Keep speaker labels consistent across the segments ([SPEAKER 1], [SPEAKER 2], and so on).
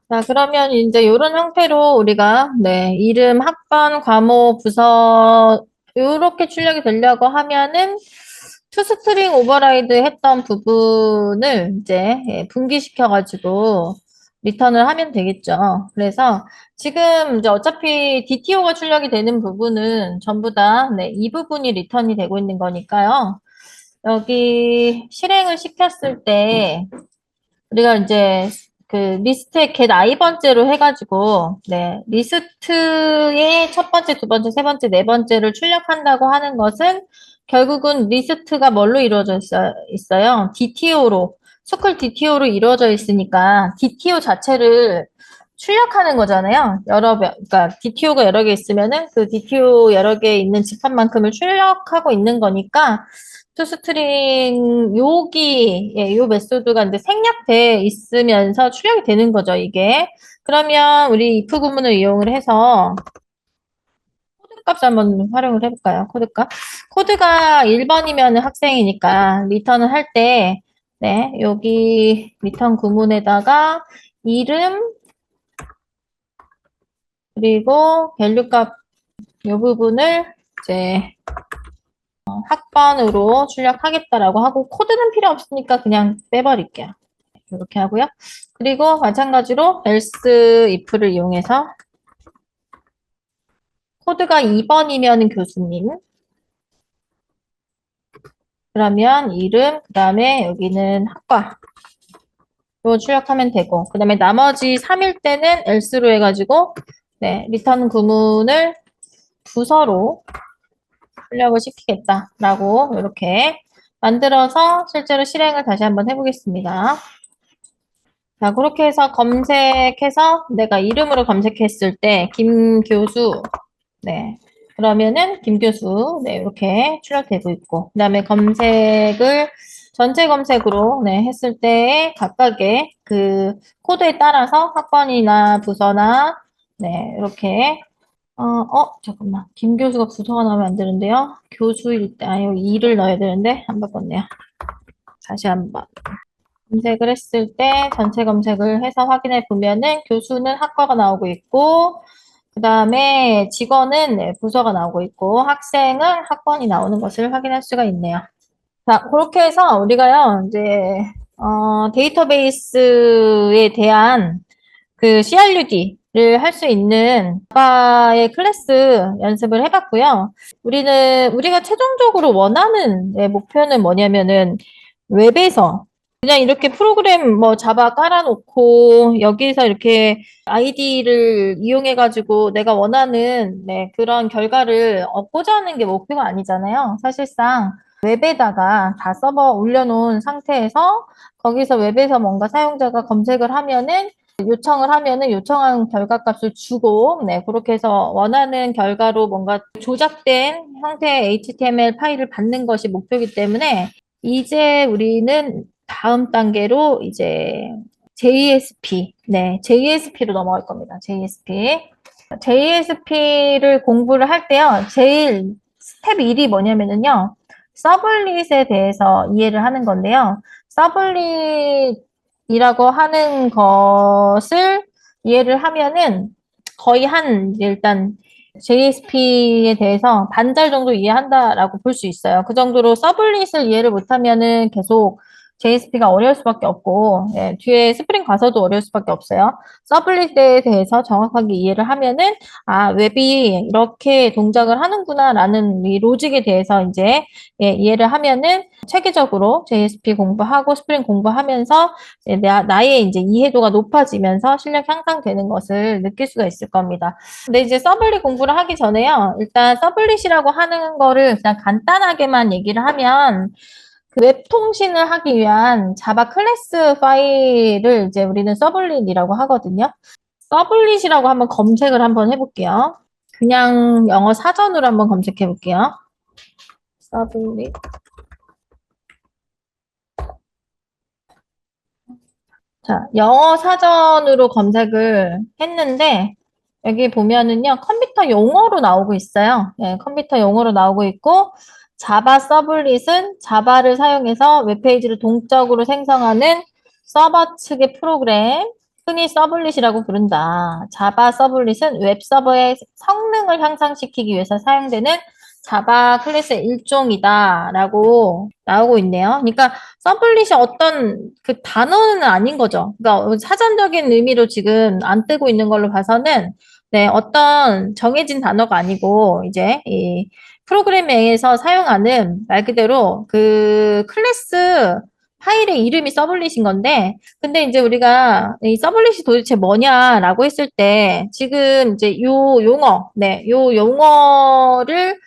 [SPEAKER 1] 자, 그러면 이제 이런 형태로 우리가, 네, 이름, 학번, 과목, 부서, 이렇게 출력이 되려고 하면은, 투스트링 오버라이드 했던 부분을 이제 분기시켜가지고 리턴을 하면 되겠죠. 그래서 지금 이제 어차피 DTO가 출력이 되는 부분은 전부 다, 네, 이 부분이 리턴이 되고 있는 거니까요. 여기 실행을 시켰을 때, 우리가 이제 그 리스트의 get i번째로 해가지고 네 리스트의 첫 번째, 두 번째, 세 번째, 네 번째를 출력한다고 하는 것은 결국은 리스트가 뭘로 이루어져 있어요? DTO로 스쿨 DTO로 이루어져 있으니까 DTO 자체를 출력하는 거잖아요. 그러니까 DTO가 여러 개 있으면은 그 DTO 여러 개 있는 집합만큼을 출력하고 있는 거니까 투스트링 요 메소드가 이제 생략돼 있으면서 출력이 되는 거죠, 이게. 그러면 우리 if 구문을 이용을 해서 코드 값을 한번 활용을 해볼까요? 코드 값. 코드가 1번이면 학생이니까 리턴을 할 때, 네, 여기 리턴 구문에다가 이름, 그리고 밸류 값 요 부분을 이제 학번으로 출력하겠다라고 하고 코드는 필요 없으니까 그냥 빼버릴게요. 이렇게 하고요. 그리고 마찬가지로 else if를 이용해서 코드가 2번이면 교수님, 그러면 이름, 그 다음에 여기는 학과 로 출력하면 되고 그 다음에 나머지 3일 때는 else로 해가지고 네, 리턴 구문을 부서로 출력을 시키겠다라고 이렇게 만들어서 실제로 실행을 다시 한번 해보겠습니다. 자, 그렇게 해서 검색해서 내가 이름으로 검색했을 때 김교수, 네, 그러면은 김교수, 네, 이렇게 출력되고 있고 그 다음에 검색을 전체 검색으로 네, 했을 때 각각의 그 코드에 따라서 학번이나 부서나 네, 이렇게 잠깐만. 김교수가 부서가 나오면 안 되는데요. 교수일 때, 여기 이를 넣어야 되는데, 안 바꿨네요. 다시 한번. 검색을 했을 때 전체 검색을 해서 확인해 보면은 교수는 학과가 나오고 있고, 그 다음에 직원은 네, 부서가 나오고 있고, 학생은 학번이 나오는 것을 확인할 수가 있네요. 자, 그렇게 해서 우리가요, 이제, 데이터베이스에 대한 그 CRUD를 할 수 있는 자바의 클래스 연습을 해봤고요. 우리가 최종적으로 원하는 네, 목표는 뭐냐면은 웹에서 그냥 이렇게 프로그램 뭐 자바 깔아놓고 여기서 이렇게 아이디를 이용해가지고 내가 원하는 네, 그런 결과를 얻고자 하는 게 목표가 아니잖아요. 사실상 웹에다가 다 서버 올려놓은 상태에서 거기서 웹에서 뭔가 사용자가 검색을 하면은 요청을 하면은 요청한 결과값을 주고, 네, 그렇게 해서 원하는 결과로 뭔가 조작된 형태의 HTML 파일을 받는 것이 목표이기 때문에 이제 우리는 다음 단계로 이제 JSP, 네, JSP로 넘어갈 겁니다. JSP. JSP를 공부를 할 때요, 제일 스텝 1이 뭐냐면은요, 서블릿에 대해서 이해를 하는 건데요. 서블릿이라고 하는 것을 이해를 하면은 거의 일단 JSP에 대해서 반절 정도 이해한다라고 볼 수 있어요. 그 정도로 서블릿을 이해를 못하면은 계속 JSP가 어려울 수밖에 없고, 예, 뒤에 스프링 가서도 어려울 수밖에 없어요. 서블릿에 대해서 정확하게 이해를 하면은 웹이 이렇게 동작을 하는구나라는 이 로직에 대해서 이제 예, 이해를 하면은 체계적으로 JSP 공부하고 스프링 공부하면서 나의 이제 이해도가 높아지면서 실력 향상되는 것을 느낄 수가 있을 겁니다. 근데 이제 서블릿 공부를 하기 전에요. 일단 서블릿이라고 하는 거를 그냥 간단하게만 얘기를 하면 그 웹 통신을 하기 위한 자바 클래스 파일을 이제 우리는 서블릿이라고 하거든요. 서블릿이라고 한번 검색을 한번 해볼게요. 그냥 영어 사전으로 한번 검색해 볼게요. 서블릿. 자, 영어 사전으로 검색을 했는데 여기 보면은요, 컴퓨터 용어로 나오고 있어요. 네, 컴퓨터 용어로 나오고 있고 자바 서블릿은 자바를 사용해서 웹페이지를 동적으로 생성하는 서버 측의 프로그램. 흔히 서블릿이라고 부른다. 자바 서블릿은 웹 서버의 성능을 향상시키기 위해서 사용되는 자바 클래스의 일종이다라고 나오고 있네요. 그러니까 서블릿이 어떤 그 단어는 아닌 거죠. 그러니까 사전적인 의미로 지금 안 뜨고 있는 걸로 봐서는 네, 어떤 정해진 단어가 아니고 이제 이 프로그래밍에서 사용하는 말 그대로 그 클래스 파일의 이름이 서블릿인 건데, 근데 이제 우리가 이 서블릿이 도대체 뭐냐라고 했을 때, 지금 이제 요 용어, 네, 요 용어를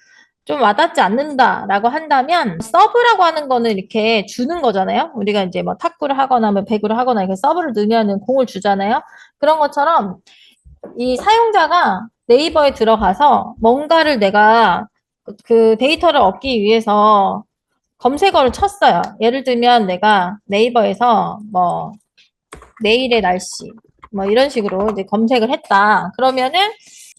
[SPEAKER 1] 좀 와닿지 않는다라고 한다면, 서브라고 하는 거는 이렇게 주는 거잖아요. 우리가 이제 뭐 탁구를 하거나 뭐 배구를 하거나 이렇게 서브를 넣으면은 공을 주잖아요. 그런 것처럼 이 사용자가 네이버에 들어가서 뭔가를 내가 그 데이터를 얻기 위해서 검색어를 쳤어요. 예를 들면 내가 네이버에서 뭐 내일의 날씨 뭐 이런 식으로 이제 검색을 했다. 그러면은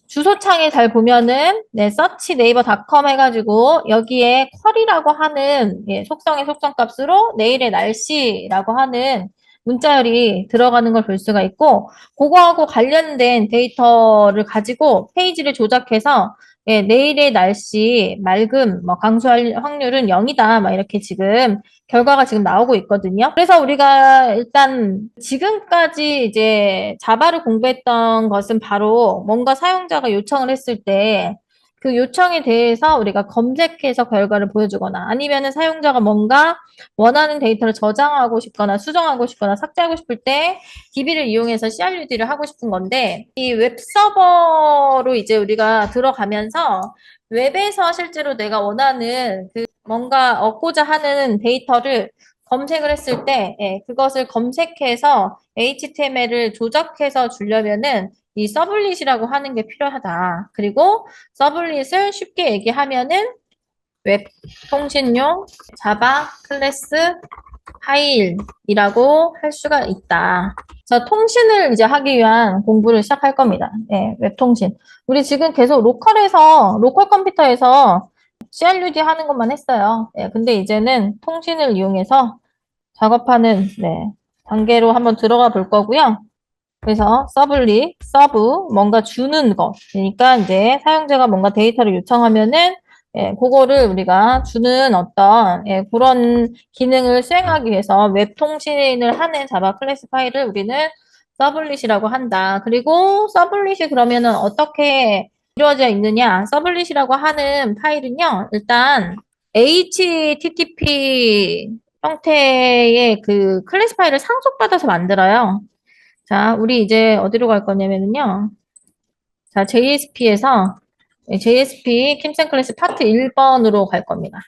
[SPEAKER 1] 주소창에 잘 보면은 네, 서치 네이버닷컴 해가지고 여기에 쿼리라고 하는 예, 속성의 속성값으로 내일의 날씨라고 하는 문자열이 들어가는 걸 볼 수가 있고 그거하고 관련된 데이터를 가지고 페이지를 조작해서 예, 내일의 날씨 맑음 뭐 강수할 확률은 0이다 막 이렇게 지금 결과가 지금 나오고 있거든요. 그래서 우리가 일단 지금까지 이제 자바를 공부했던 것은 바로 뭔가 사용자가 요청을 했을 때 그 요청에 대해서 우리가 검색해서 결과를 보여주거나 아니면은 사용자가 뭔가 원하는 데이터를 저장하고 싶거나 수정하고 싶거나 삭제하고 싶을 때 DB를 이용해서 CRUD를 하고 싶은 건데 이 웹서버로 이제 우리가 들어가면서 웹에서 실제로 내가 원하는 그 뭔가 얻고자 하는 데이터를 검색을 했을 때 예, 그것을 검색해서 HTML을 조작해서 주려면은 이 서블릿이라고 하는 게 필요하다. 그리고 서블릿을 쉽게 얘기하면은 웹 통신용 자바 클래스 파일이라고 할 수가 있다. 그래서 통신을 이제 하기 위한 공부를 시작할 겁니다. 네, 웹통신. 우리 지금 계속 로컬 컴퓨터에서 CRUD 하는 것만 했어요. 네, 근데 이제는 통신을 이용해서 작업하는 네, 단계로 한번 들어가 볼 거고요. 그래서 서브, 뭔가 주는 거. 그러니까 이제 사용자가 뭔가 데이터를 요청하면은 예, 그거를 우리가 주는 어떤 예, 그런 기능을 수행하기 위해서 웹 통신을 하는 자바 클래스 파일을 우리는 서블릿이라고 한다. 그리고 서블릿이 그러면은 어떻게 이루어져 있느냐? 서블릿이라고 하는 파일은요, 일단 HTTP 형태의 그 클래스 파일을 상속받아서 만들어요. 자, 우리 이제 어디로 갈 거냐면요. 자, JSP 킴센 클래스 파트 1번으로 갈 겁니다.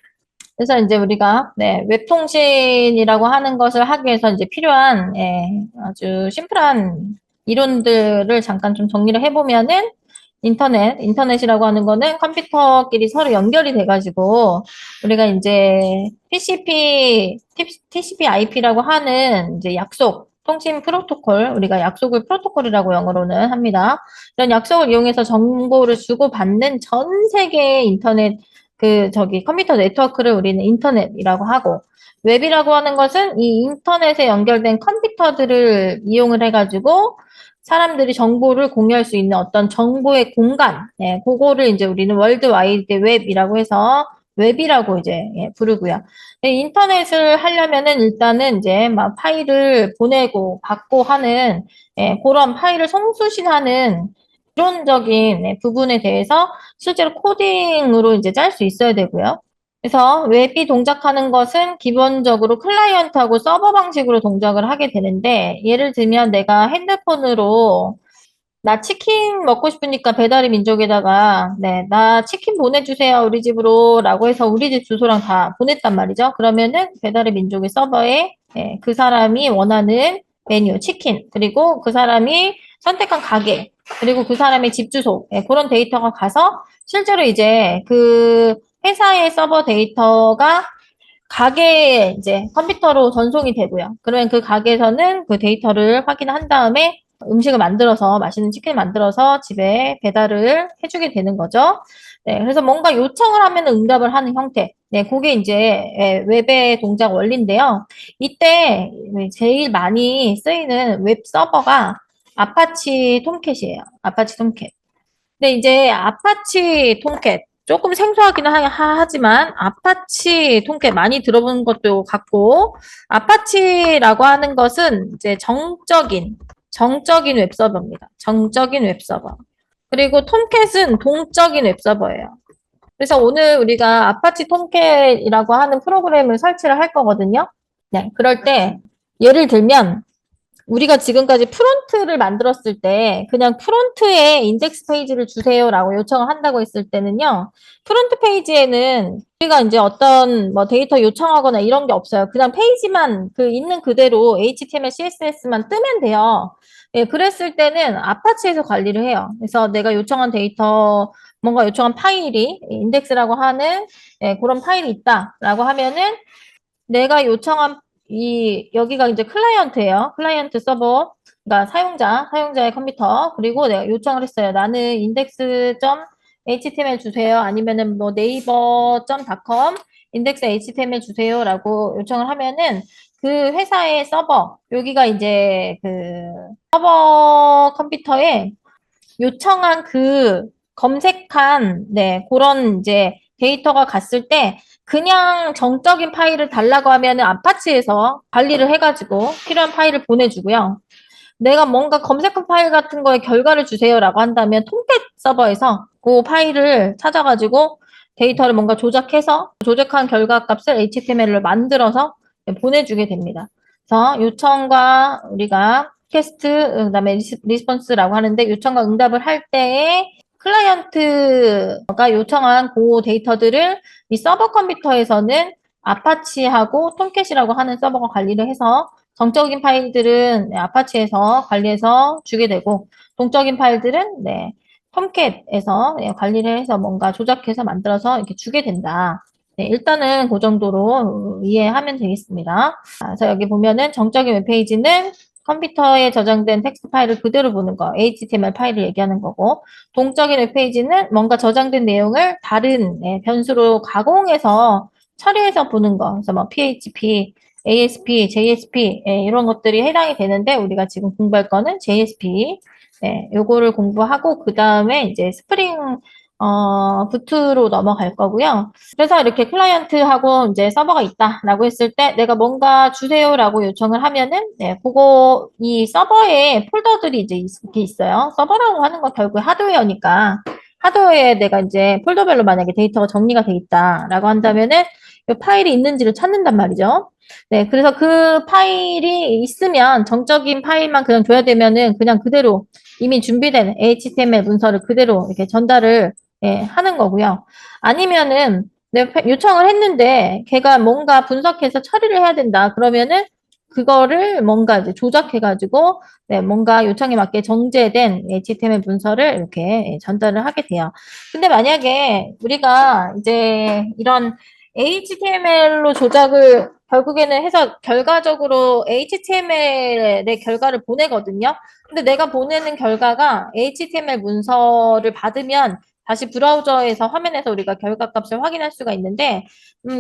[SPEAKER 1] 그래서 이제 우리가 네, 웹통신이라고 하는 것을 하기 위해서 이제 필요한 예, 아주 심플한 이론들을 잠깐 좀 정리를 해보면은 인터넷이라고 하는 거는 컴퓨터끼리 서로 연결이 돼가지고 우리가 이제 TCP/IP라고 하는 이제 약속 통신 프로토콜, 우리가 약속을 프로토콜이라고 영어로는 합니다. 이런 약속을 이용해서 정보를 주고받는 전 세계의 인터넷 컴퓨터 네트워크를 우리는 인터넷이라고 하고, 웹이라고 하는 것은 이 인터넷에 연결된 컴퓨터들을 이용을 해가지고 사람들이 정보를 공유할 수 있는 어떤 정보의 공간, 예, 그거를 이제 우리는 월드와이드 웹이라고 해서 웹이라고 이제 예, 부르고요. 인터넷을 하려면은 일단은 이제 막 파일을 보내고 받고 하는 예, 그런 파일을 송수신하는 이론적인 예, 부분에 대해서 실제로 코딩으로 이제 짤 수 있어야 되고요. 그래서 웹이 동작하는 것은 기본적으로 클라이언트하고 서버 방식으로 동작을 하게 되는데 예를 들면 내가 핸드폰으로 나 치킨 먹고 싶으니까 배달의 민족에다가 네, 나 치킨 보내주세요 우리 집으로 라고 해서 우리 집 주소랑 다 보냈단 말이죠. 그러면은 배달의 민족의 서버에 예, 그 사람이 원하는 메뉴 치킨 그리고 그 사람이 선택한 가게 그리고 그 사람의 집 주소 예, 그런 데이터가 가서 실제로 이제 그 회사의 서버 데이터가 가게에 이제 컴퓨터로 전송이 되고요. 그러면 그 가게에서는 그 데이터를 확인한 다음에 음식을 만들어서 맛있는 치킨을 만들어서 집에 배달을 해주게 되는 거죠. 네, 그래서 뭔가 요청을 하면 응답을 하는 형태. 네, 그게 이제 예, 웹의 동작 원리인데요. 이때 제일 많이 쓰이는 웹 서버가 아파치 톰캣이에요. 아파치 톰캣. 근데 이제 아파치 톰캣 조금 생소하긴 하지만 아파치 톰캣 많이 들어본 것도 같고 아파치라고 하는 것은 이제 정적인 웹서버입니다. 정적인 웹서버. 그리고 톰캣은 동적인 웹서버예요. 그래서 오늘 우리가 아파치 톰캣이라고 하는 프로그램을 설치를 할 거거든요. 네, 그럴 때 예를 들면 우리가 지금까지 프론트를 만들었을 때 그냥 프론트에 인덱스 페이지를 주세요라고 요청을 한다고 했을 때는요. 프론트 페이지에는 우리가 이제 어떤 뭐 데이터 요청하거나 이런 게 없어요. 그냥 페이지만 그 있는 그대로 HTML, CSS만 뜨면 돼요. 예, 그랬을 때는 아파치에서 관리를 해요. 그래서 내가 요청한 데이터, 뭔가 요청한 파일이 인덱스라고 하는 그런 파일이 있다라고 하면은 내가 요청한 여기가 이제 클라이언트예요. 클라이언트 서버, 그러니까 사용자의 컴퓨터. 그리고 내가 요청을 했어요. 나는 index.html 주세요. 아니면은 뭐 네이버.com index html 주세요라고 요청을 하면은 그 회사의 서버, 여기가 이제 그 서버 컴퓨터에 요청한 그 검색한 그런 이제 데이터가 갔을 때 그냥 정적인 파일을 달라고 하면은 아파치에서 관리를 해가지고 필요한 파일을 보내주고요. 내가 뭔가 검색한 파일 같은 거에 결과를 주세요라고 한다면 톰캣 서버에서 그 파일을 찾아가지고 데이터를 뭔가 조작해서 조작한 결과 값을 HTML로 만들어서 보내주게 됩니다. 그래서 요청과 우리가 퀘스트, 그다음에 리스폰스라고 하는데 요청과 응답을 할 때에 클라이언트가 요청한 그 데이터들을 이 서버 컴퓨터에서는 아파치하고 톰캣이라고 하는 서버가 관리를 해서 정적인 파일들은 아파치에서 관리해서 주게 되고 동적인 파일들은 톰캣에서 관리를 해서 뭔가 조작해서 만들어서 이렇게 주게 된다. 네, 일단은 그 정도로 이해하면 되겠습니다. 그래서 여기 보면은 정적인 웹페이지는 컴퓨터에 저장된 텍스트 파일을 그대로 보는 거, HTML 파일을 얘기하는 거고, 동적인 웹페이지는 뭔가 저장된 내용을 다른 변수로 가공해서 처리해서 보는 거. 그래서 뭐 PHP, ASP, JSP 이런 것들이 해당이 되는데 우리가 지금 공부할 거는 JSP. 요거를 공부하고 그 다음에 이제 스프링 부트로 넘어갈 거고요. 그래서 이렇게 클라이언트하고 이제 서버가 있다라고 했을 때 내가 뭔가 주세요라고 요청을 하면은 그거 이 서버에 폴더들이 이제 이렇게 있어요. 서버라고 하는 건 결국 하드웨어니까 하드웨어에 내가 이제 폴더별로 만약에 데이터가 정리가 돼 있다라고 한다면은 이 파일이 있는지를 찾는단 말이죠. 네, 그래서 그 파일이 있으면 정적인 파일만 그냥 줘야 되면은 그냥 그대로 이미 준비된 HTML 문서를 그대로 이렇게 전달을 하는 거고요. 아니면은 내가 요청을 했는데 걔가 뭔가 분석해서 처리를 해야 된다. 그러면은 그거를 뭔가 이제 조작해가지고 뭔가 요청에 맞게 정제된 HTML 문서를 이렇게 전달을 하게 돼요. 근데 만약에 우리가 이제 이런 HTML로 조작을 결국에는 해서 결과적으로 HTML의 결과를 보내거든요. 근데 내가 보내는 결과가 HTML 문서를 받으면 다시 브라우저에서 화면에서 우리가 결과값을 확인할 수가 있는데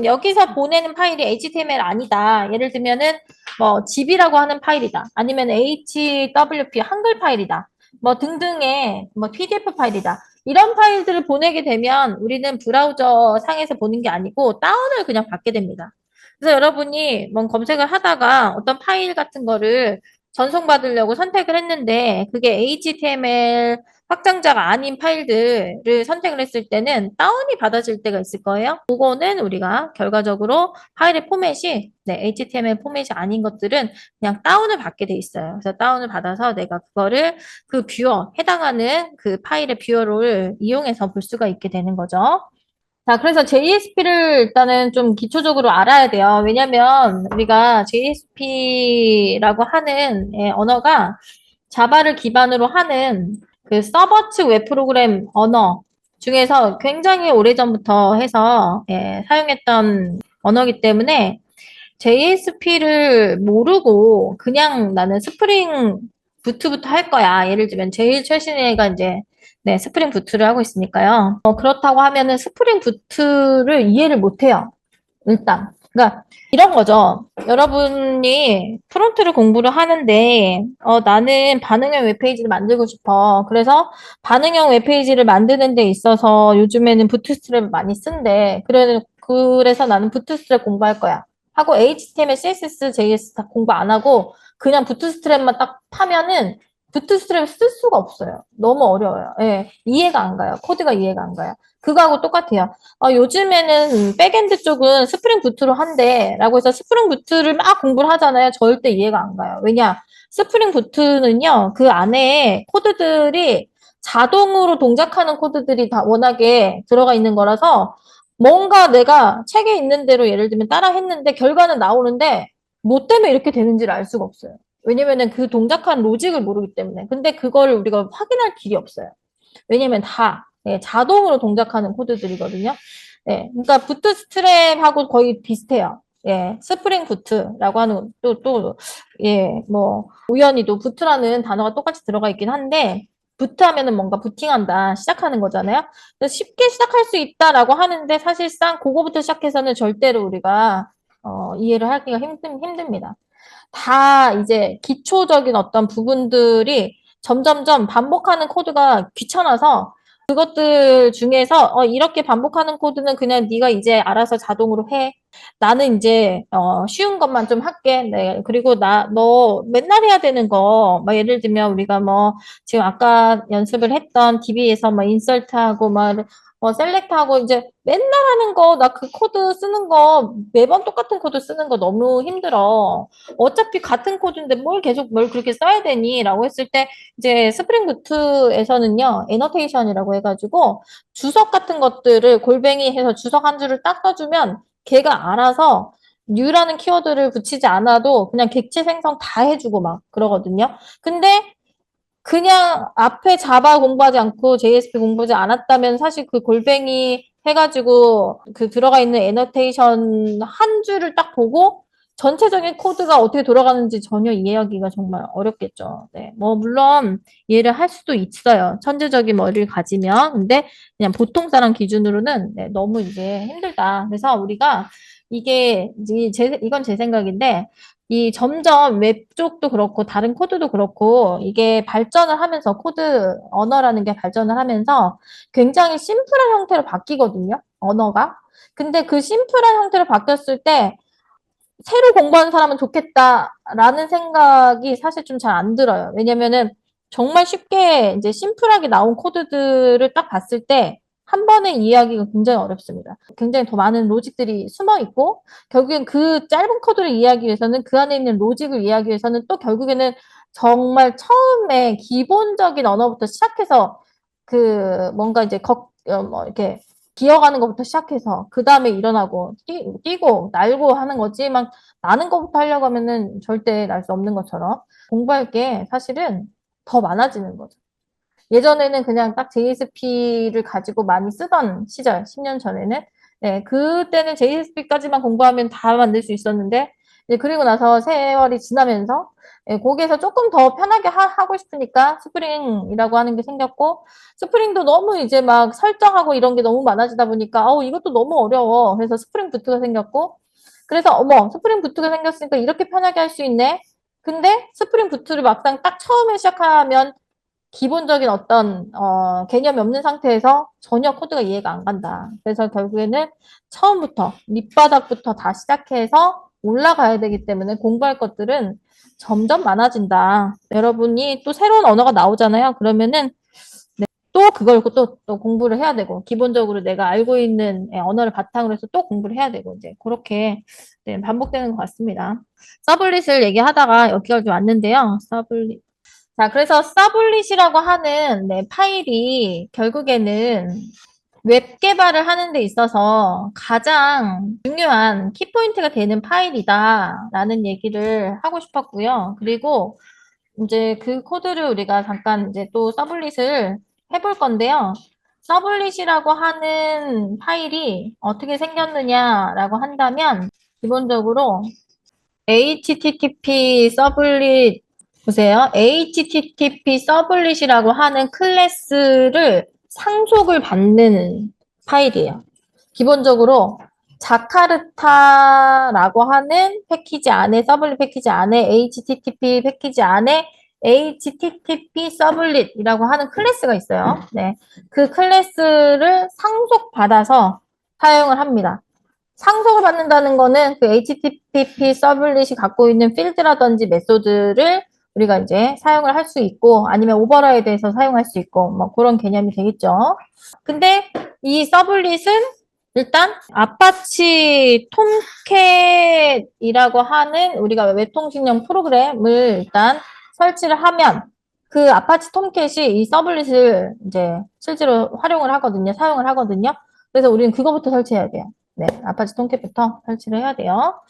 [SPEAKER 1] 여기서 보내는 파일이 HTML 아니다. 예를 들면은 뭐 집이라고 하는 파일이다. 아니면 HWP 한글 파일이다. 뭐 등등의 뭐 PDF 파일이다. 이런 파일들을 보내게 되면 우리는 브라우저 상에서 보는 게 아니고 다운을 그냥 받게 됩니다. 그래서 여러분이 뭔 검색을 하다가 어떤 파일 같은 거를 전송받으려고 선택을 했는데 그게 HTML 확장자가 아닌 파일들을 선택을 했을 때는 다운이 받아질 때가 있을 거예요. 그거는 우리가 결과적으로 파일의 포맷이 HTML 포맷이 아닌 것들은 그냥 다운을 받게 돼 있어요. 그래서 다운을 받아서 내가 그거를 그 뷰어, 해당하는 그 파일의 뷰어를 이용해서 볼 수가 있게 되는 거죠. 자, 그래서 JSP를 일단은 좀 기초적으로 알아야 돼요. 왜냐면 우리가 JSP라고 하는 언어가 자바를 기반으로 하는 그 서버 측 웹 프로그램 언어 중에서 굉장히 오래전부터 해서 사용했던 언어이기 때문에 JSP를 모르고 그냥 나는 스프링 부트부터 할 거야. 예를 들면 제일 최신의가 이제 스프링 부트를 하고 있으니까요. 그렇다고 하면은 스프링 부트를 이해를 못 해요. 일단. 그러니까 이런 거죠. 여러분이 프론트를 공부를 하는데 나는 반응형 웹페이지를 만들고 싶어. 그래서 반응형 웹페이지를 만드는 데 있어서 요즘에는 부트스트랩을 많이 쓴대. 그래서 나는 부트스트랩 공부할 거야. 하고 HTML, CSS, JS 다 공부 안 하고 그냥 부트스트랩만 딱 파면은 부트스트랩 쓸 수가 없어요. 너무 어려워요. 예, 이해가 안 가요. 코드가 이해가 안 가요. 그거하고 똑같아요. 요즘에는 백엔드 쪽은 스프링 부트로 한대 라고 해서 스프링 부트를 막 공부를 하잖아요. 절대 이해가 안 가요. 왜냐? 스프링 부트는요, 그 안에 코드들이 자동으로 동작하는 코드들이 다 워낙에 들어가 있는 거라서 뭔가 내가 책에 있는 대로 예를 들면 따라 했는데 결과는 나오는데 뭐 때문에 이렇게 되는지를 알 수가 없어요. 왜냐면은 그 동작한 로직을 모르기 때문에. 근데 그거를 우리가 확인할 길이 없어요. 왜냐면 다 자동으로 동작하는 코드들이거든요. 그러니까 부트스트랩하고 거의 비슷해요. 스프링 부트라고 하는 뭐 우연히도 부트라는 단어가 똑같이 들어가 있긴 한데 부트 하면은 뭔가 부팅한다, 시작하는 거잖아요. 그래서 쉽게 시작할 수 있다라고 하는데 사실상 그거부터 시작해서는 절대로 우리가 이해를 하기가 힘듭니다. 다 이제 기초적인 어떤 부분들이 점점점 반복하는 코드가 귀찮아서 그것들 중에서 이렇게 반복하는 코드는 그냥 네가 이제 알아서 자동으로 해. 나는 이제 쉬운 것만 좀 할게. 네. 그리고 너 맨날 해야 되는 거, 막 예를 들면 우리가 뭐 지금 아까 연습을 했던 DB에서 뭐 인설트하고 막 셀렉트하고 이제 맨날 하는 거, 나 그 코드 쓰는 거 매번 똑같은 코드 쓰는 거 너무 힘들어. 어차피 같은 코드인데 뭘 그렇게 써야 되니? 라고 했을 때 이제 스프링 부트에서는요, 애너테이션이라고 해가지고 주석 같은 것들을 골뱅이 해서 주석 한 줄을 딱 써주면 걔가 알아서 new라는 키워드를 붙이지 않아도 그냥 객체 생성 다 해주고 막 그러거든요. 근데 그냥 앞에 자바 공부하지 않고 JSP 공부하지 않았다면 사실 그 골뱅이 해가지고 그 들어가 있는 애너테이션 한 줄을 딱 보고 전체적인 코드가 어떻게 돌아가는지 전혀 이해하기가 정말 어렵겠죠. 네. 뭐, 물론 이해를 할 수도 있어요. 천재적인 머리를 가지면. 근데 그냥 보통 사람 기준으로는 네, 너무 이제 힘들다. 그래서 우리가 이건 제 생각인데 이 점점 웹 쪽도 그렇고 다른 코드도 그렇고 이게 발전을 하면서 코드 언어라는 게 발전을 하면서 굉장히 심플한 형태로 바뀌거든요. 언어가. 근데 그 심플한 형태로 바뀌었을 때 새로 공부하는 사람은 좋겠다라는 생각이 사실 좀 잘 안 들어요. 왜냐면은 정말 쉽게 이제 심플하게 나온 코드들을 딱 봤을 때 한 번에 이해하기가 굉장히 어렵습니다. 굉장히 더 많은 로직들이 숨어 있고 결국엔 그 짧은 코드를 이해하기 위해서는 그 안에 있는 로직을 이해하기 위해서는 또 결국에는 정말 처음에 기본적인 언어부터 시작해서 그 뭔가 이제 뭐 이렇게 기어가는 것부터 시작해서 그 다음에 일어나고 뛰고 날고 하는 거지 막 나는 것부터 하려고 하면은 절대 날 수 없는 것처럼 공부할 게 사실은 더 많아지는 거죠. 예전에는 그냥 딱 JSP를 가지고 많이 쓰던 시절, 10년 전에는 그때는 JSP까지만 공부하면 다 만들 수 있었는데 이제 그리고 나서 세월이 지나면서 거기에서 조금 더 편하게 하고 싶으니까 스프링이라고 하는 게 생겼고 스프링도 너무 이제 막 설정하고 이런 게 너무 많아지다 보니까 이것도 너무 어려워. 그래서 스프링 부트가 생겼고 그래서 어머 스프링 부트가 생겼으니까 이렇게 편하게 할 수 있네. 근데 스프링 부트를 막상 딱 처음에 시작하면 기본적인 어떤 개념이 없는 상태에서 전혀 코드가 이해가 안 간다. 그래서 결국에는 처음부터 밑바닥부터 다 시작해서 올라가야 되기 때문에 공부할 것들은 점점 많아진다. 여러분이 또 새로운 언어가 나오잖아요. 그러면은 또 그걸 또 공부를 해야 되고 기본적으로 내가 알고 있는 언어를 바탕으로 해서 또 공부를 해야 되고 이제 그렇게 반복되는 것 같습니다. 서블릿을 얘기하다가 여기까지 왔는데요. 서블릿. 자, 그래서 서블릿이라고 하는 파일이 결국에는 웹 개발을 하는 데 있어서 가장 중요한 키포인트가 되는 파일이다라는 얘기를 하고 싶었고요. 그리고 이제 그 코드를 우리가 잠깐 이제 또 서블릿을 해볼 건데요. 서블릿이라고 하는 파일이 어떻게 생겼느냐라고 한다면 기본적으로 HTTP 서블릿 보세요. HTTP 서블릿이라고 하는 클래스를 상속을 받는 파일이에요. 기본적으로 자카르타라고 하는 패키지 안에, 서블릿 패키지 안에, HTTP 패키지 안에 HTTP 서블릿이라고 하는 클래스가 있어요. 네. 그 클래스를 상속받아서 사용을 합니다. 상속을 받는다는 거는 그 HTTP 서블릿이 갖고 있는 필드라든지 메소드를 우리가 이제 사용을 할 수 있고 아니면 오버라이드해서 사용할 수 있고 뭐 그런 개념이 되겠죠. 근데 이 서블릿은 일단 아파치 톰캣이라고 하는 우리가 웹통신용 프로그램을 일단 설치를 하면 그 아파치 톰캣이 이 서블릿을 이제 실제로 활용을 하거든요. 사용을 하거든요. 그래서 우리는 그거부터 설치해야 돼요. 네, 아파치 톰캣부터 설치를 해야 돼요.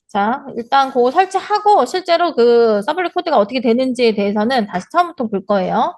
[SPEAKER 1] 자, 일단 그거 설치하고 실제로 그 서블릿 코드가 어떻게 되는지에 대해서는 다시 처음부터 볼 거예요.